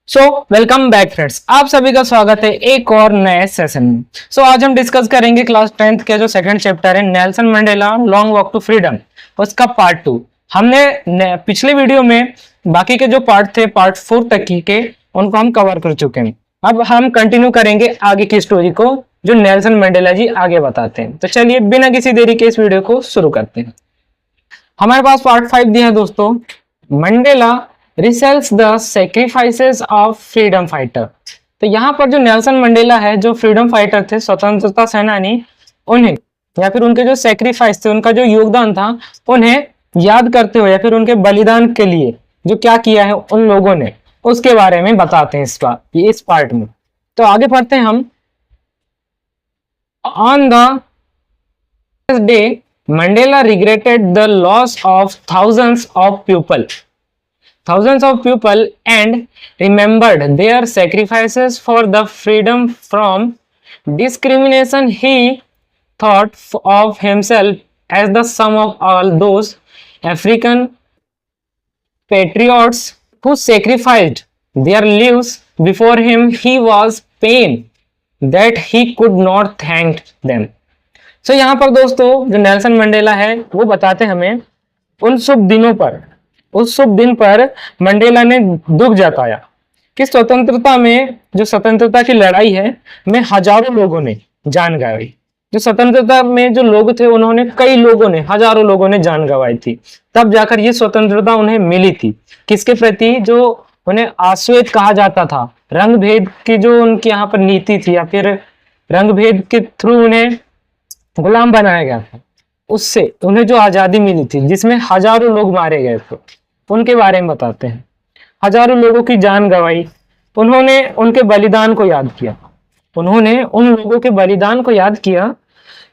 So welcome back friends, आप सभी का स्वागत है एक और नए सेशन में। आज हम डिस्कस करेंगे क्लास 10th के जो सेकंड चैप्टर है Nelson Mandela long walk to freedom, उसका पार्ट 2। हमने पिछले वीडियो में बाकी के जो पार्ट थे पार्ट 4 तक के उनको हम कवर कर चुके हैं। अब हम कंटिन्यू करेंगे आगे की स्टोरी को जो नेल्सन मंडेला जी आगे बताते हैं। तो चलिए बिना किसी देरी के इस वीडियो को शुरू करते हैं। हमारे पास पार्ट 5 दिया है दोस्तों, Mandela recalls the sacrifices of freedom fighter. तो यहाँ पर जो नेल्सन मंडेला है, जो फ्रीडम फाइटर थे, स्वतंत्रता सेनानी, उन्हें या फिर उनके जो सेक्रीफाइस थे, उनका जो योगदान था, उन्हें याद करते हुए या फिर उनके बलिदान के लिए जो क्या किया है उन लोगों ने, उसके बारे में बताते हैं इस पार्ट में। तो आगे पढ़ते हैं हम। On the day Mandela regretted the loss of thousands of people and remembered their sacrifices for the freedom from discrimination. He thought of himself as the sum of all those African patriots who sacrificed their lives before him. He was pained that he could not thank them. यहाँ पर दोस्तों जो Nelson Mandela है वो बताते हमें उन शुभ दिनों पर, उस शुभ दिन पर मंडेला ने दुख जताया कि स्वतंत्रता में, जो स्वतंत्रता की लड़ाई है में हजारों लोगों ने जान गंवाई। जो स्वतंत्रता में जो लोग थे उन्होंने, कई लोगों ने, हजारों लोगों ने जान गंवाई थी, तब जाकर ये स्वतंत्रता उन्हें मिली थी। किसके प्रति? जो उन्हें आश्वेत कहा जाता था, रंग भेद की जो उनकी यहाँ पर नीति थी, या फिर रंग भेद के थ्रू उन्हें गुलाम बनाया गया था, उससे उन्हें जो आजादी मिली थी, जिसमें हजारों लोग मारे गए थे, उनके बारे में बताते हैं। हजारों लोगों की जान गंवाई, उन्होंने उनके बलिदान को याद किया। उन्होंने उन लोगों के बलिदान को याद किया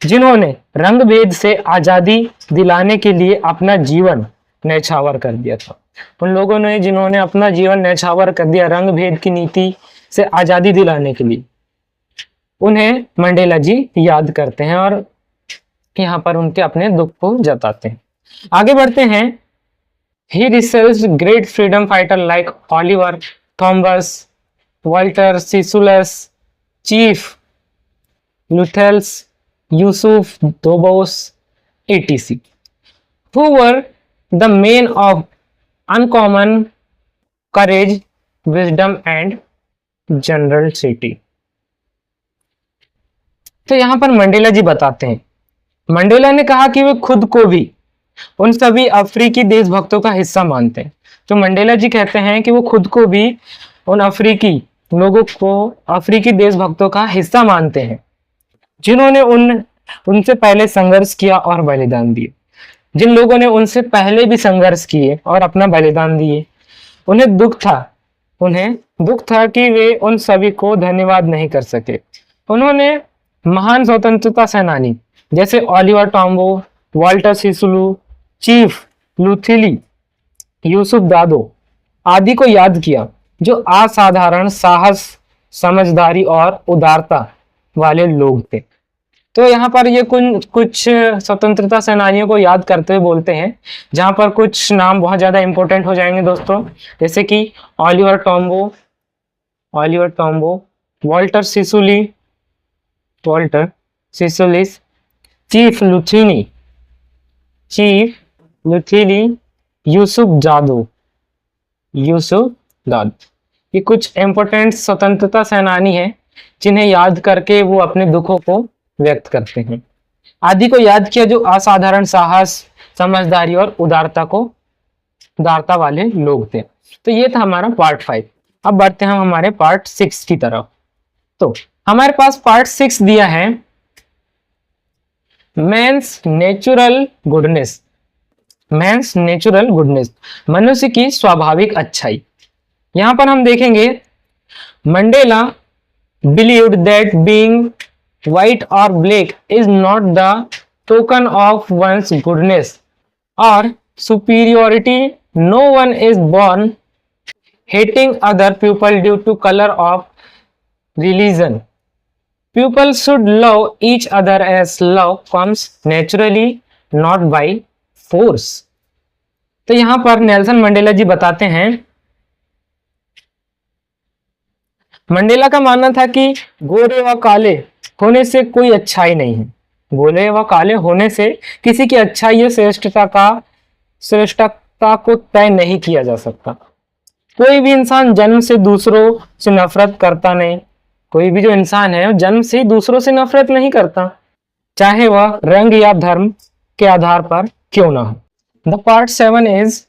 जिन्होंने रंग भेद से आजादी दिलाने के लिए अपना जीवन न्यौछावर कर दिया था। उन लोगों ने जिन्होंने अपना जीवन न्यौछावर कर दिया रंग भेद की नीति से आजादी दिलाने के लिए, उन्हें मंडेला जी याद करते हैं और यहाँ पर उनके अपने दुख को जताते हैं। आगे बढ़ते हैं। He researched great freedom fighter like Oliver Thomas, Walter Sisulu, Chief Luthels, Yusuf Dobos, etc., who were the men of uncommon courage, wisdom and generosity. तो यहाँ पर मंडेला जी बताते हैं, मंडेला ने कहा कि वे खुद को भी उन सभी अफ्रीकी देशभक्तों का हिस्सा मानते हैं। तो मंडेला जी कहते हैं कि वो खुद को भी उन अफ्रीकी लोगों को, अफ्रीकी देशभक्तों का हिस्सा मानते हैं, जिन्होंने उनसे पहले संघर्ष किया और बलिदान दिए। जिन लोगों ने उनसे पहले भी संघर्ष किए और अपना बलिदान दिए, उन्हें दुख था कि वे उन सभी को धन्यवाद नहीं कर सके। उन्होंने महान स्वतंत्रता सेनानी जैसे Oliver Tambo, Walter Sisulu, chief Luthuli, Yusuf Dadoo आदि को याद किया, जो असाधारण साहस, समझदारी और उदारता वाले लोग थे। तो यहाँ पर ये कुछ स्वतंत्रता सेनानियों को याद करते हुए बोलते हैं, जहाँ पर कुछ नाम बहुत ज्यादा इंपॉर्टेंट हो जाएंगे दोस्तों, जैसे कि Oliver Tambo, Walter Sisulu, chief Luthuli, Yusuf Dadoo. ये कुछ इंपॉर्टेंट स्वतंत्रता सेनानी हैं जिन्हें याद करके वो अपने दुखों को व्यक्त करते हैं। आदि को याद किया, जो असाधारण साहस, समझदारी और उदारता वाले लोग थे। तो ये था हमारा पार्ट 5। अब बढ़ते हैं हम हमारे पार्ट 6 की तरफ। तो हमारे पास पार्ट 6 दिया है, मैंस नेचुरल गुडनेस, मनुष्य की स्वाभाविक अच्छाई। यहां पर हम देखेंगे, Mandela believed that being white और black is not the token of one's goodness और superiority. No one is born hating other people due to color of religion. People should love each other as love comes naturally, not by force. तो यहां पर Nelson Mandela जी बताते हैं Mandela का मानना था कि गोरे व काले होने से कोई अच्छाई नहीं है। गोरे व काले होने से किसी की अच्छाई या श्रेष्ठता को तय नहीं किया जा सकता। कोई भी इंसान जन्म से दूसरों से नफरत करता नहीं। कोई भी जो इंसान है वो जन्म से ही दूसरों से नफरत नहीं करता, चाहे वह रंग या धर्म के आधार पर क्यों ना हो। The part 7 is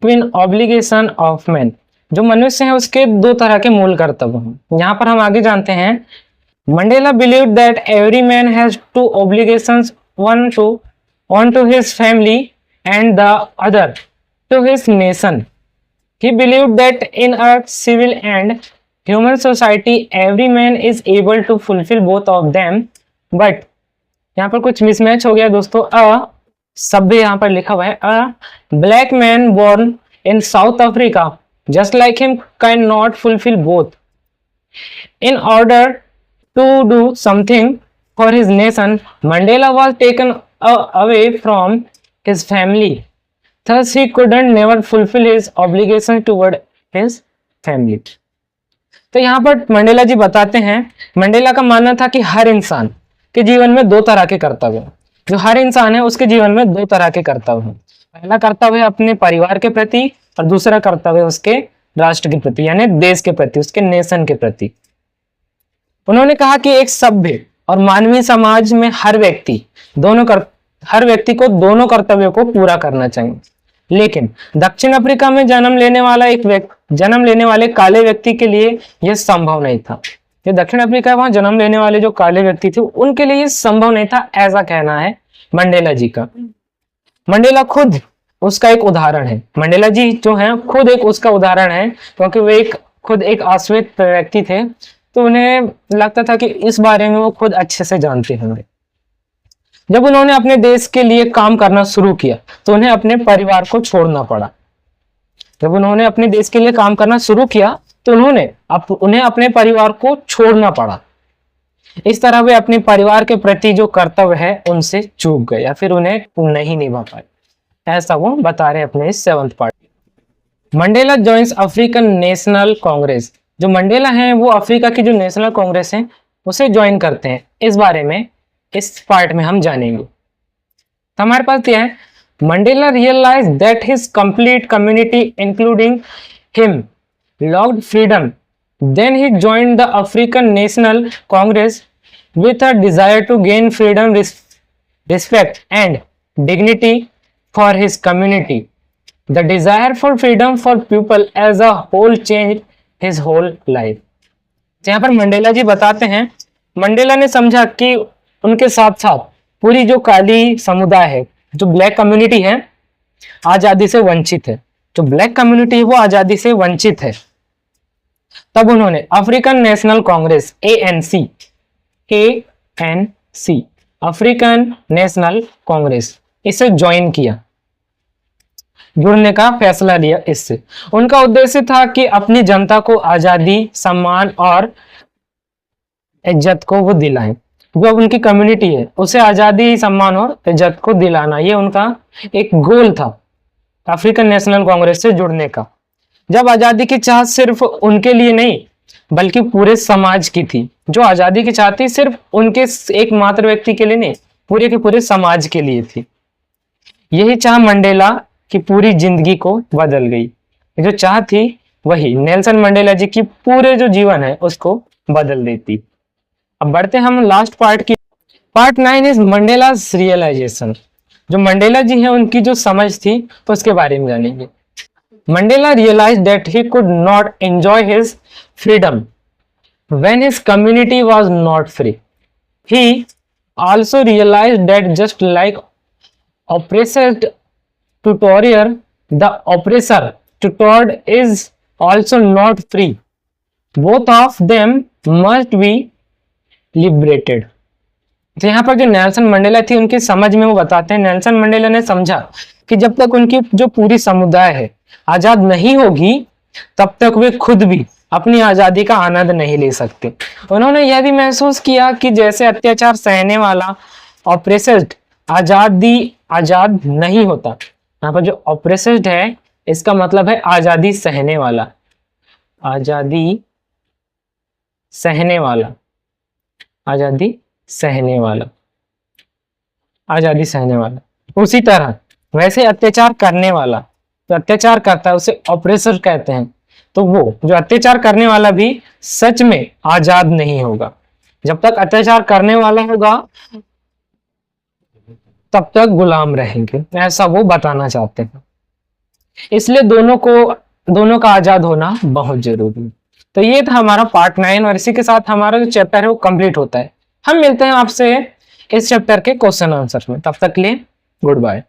twin obligation of man. जो मनुष्य है उसके दो तरह के मूल कर्तव्य हैं। यहाँ पर हम आगे जानते हैं, Mandela believed that every man has two obligations, one to his family and the other to his nation. He believed that in a civil and human society every man is able to fulfill both of them, but यहाँ पर कुछ mismatch हो गया दोस्तों। सभ्य यहाँ पर लिखा हुआ है, a black man born in South Africa just like him can not fulfil both. In order to do something for his nation, Mandela was taken away from his family. Thus he couldn't never fulfill his obligation toward his family. तो यहाँ पर Mandela जी बताते हैं, Mandela का मानना था कि हर इंसान के जीवन में दो तरह के कर्तव्य हैं। जो हर इंसान है उसके जीवन में दो तरह के कर्तव्य हैं। पहला कर्तव्य है अपने परिवार के प्रति और दूसरा कर्तव्य है उसके राष्ट्र के प्रति, यानी देश के प्रति, उसके नेशन के प्रति। उन्होंने कहा कि एक सभ्य और मानवीय समाज में हर व्यक्ति को दोनों कर्तव्यों को पूरा करना चाहिए। लेकिन दक्षिण अफ्रीका में जन्म लेने वाले काले व्यक्ति के लिए यह संभव नहीं था। जो दक्षिण अफ्रीका वहां जन्म लेने वाले जो काले व्यक्ति थे उनके लिए यह संभव नहीं था, ऐसा कहना है मंडेला जी का। मंडेला खुद उसका एक उदाहरण है। मंडेला जी जो है खुद एक उसका उदाहरण है, क्योंकि वे खुद एक आश्रित व्यक्ति थे, तो उन्हें लगता था कि इस बारे में वो खुद अच्छे से जानते होंगे। जब उन्होंने अपने देश के लिए काम करना शुरू किया तो उन्हें अपने परिवार को छोड़ना पड़ा। जब उन्होंने अपने देश के लिए काम करना शुरू किया तो उन्हें अपने परिवार को छोड़ना पड़ा। इस तरह वे अपने परिवार के प्रति जो कर्तव्य है उनसे चूक गए या फिर उन्हें नहीं निभा पाए, ऐसा वो बता रहे अपने इस 7th part. Mandela joins African National Congress. जो मंडेला हैं वो अफ्रीका की जो नेशनल कांग्रेस है उसे ज्वाइन करते हैं। इस बारे में इस पार्ट में हम जानेंगे। तो हमारे पास क्या है, Mandela realise that his complete community including him longed freedom, then he joined the African National Congress with a desire to gain freedom, respect and dignity for his community. The desire for freedom for people as a whole change his whole life. यहाँ पर Mandela जी बताते हैं, Mandela ने समझा कि उनके साथ साथ पूरी जो काली समुदाय है, जो ब्लैक कम्युनिटी है, आजादी से वंचित है। जो ब्लैक कम्युनिटी है वो आजादी से वंचित है। तब उन्होंने African National Congress ANC African National Congress इसे ज्वाइन किया, जुड़ने का फैसला लिया। इससे उनका उद्देश्य था कि अपनी जनता को आजादी, सम्मान और इज्जत को वो दिलाएं। जो उनकी कम्युनिटी है उसे आजादी, सम्मान और इज्जत को दिलाना, ये उनका एक गोल था अफ्रीकन नेशनल कांग्रेस से जुड़ने का। जब आजादी की चाह सिर्फ उनके लिए नहीं बल्कि पूरे समाज की थी। जो आजादी की चाह थी सिर्फ उनके एकमात्र व्यक्ति के लिए नहीं, पूरे के पूरे समाज के लिए थी। यही चाह मंडेला की पूरी जिंदगी को बदल गई। जो चाह थी वही नेल्सन मंडेला जी की पूरे जो जीवन है उसको बदल देती। अब बढ़ते हम लास्ट पार्ट की। Part 9 is Mandela's realisation. जो मंडेला जी हैं उनकी जो समझ थी तो उसके बारे में जानेंगे। Mandela realized that he could not enjoy his freedom when his community was not free. He also realized that just like oppressed tutorial, the oppressor tutored is also not free. Both of them must be liberated. तो यहाँ पर जो Nelson Mandela थी उनकी समझ में वो बताते हैं, नेल्सन मंडेला ने समझा कि जब तक उनकी जो पूरी समुदाय है आजाद नहीं होगी तब तक वे खुद भी अपनी आजादी का आनंद नहीं ले सकते। उन्होंने यह भी महसूस किया कि जैसे अत्याचार सहने वाला ऑप्रेस्ड आजाद नहीं होता। यहाँ पर जो ऑप्रेस्ड है इसका मतलब है आजादी सहने वाला, आजादी सहने वाला, आजादी सहने वाला, आजादी सहने वाला। उसी तरह वैसे अत्याचार करने वाला, जो अत्याचार करता है उसे ऑपरेसर कहते हैं। तो वो जो अत्याचार करने वाला भी सच में आजाद नहीं होगा। जब तक अत्याचार करने वाला होगा तब तक गुलाम रहेंगे, ऐसा वो बताना चाहते हैं। इसलिए दोनों का आजाद होना बहुत जरूरी है। तो ये था हमारा पार्ट 9 और इसी के साथ हमारा जो चैप्टर है वो कंप्लीट होता है। हम मिलते हैं आपसे इस चैप्टर के क्वेश्चन आंसर में, तब तक के लिए गुड बाय।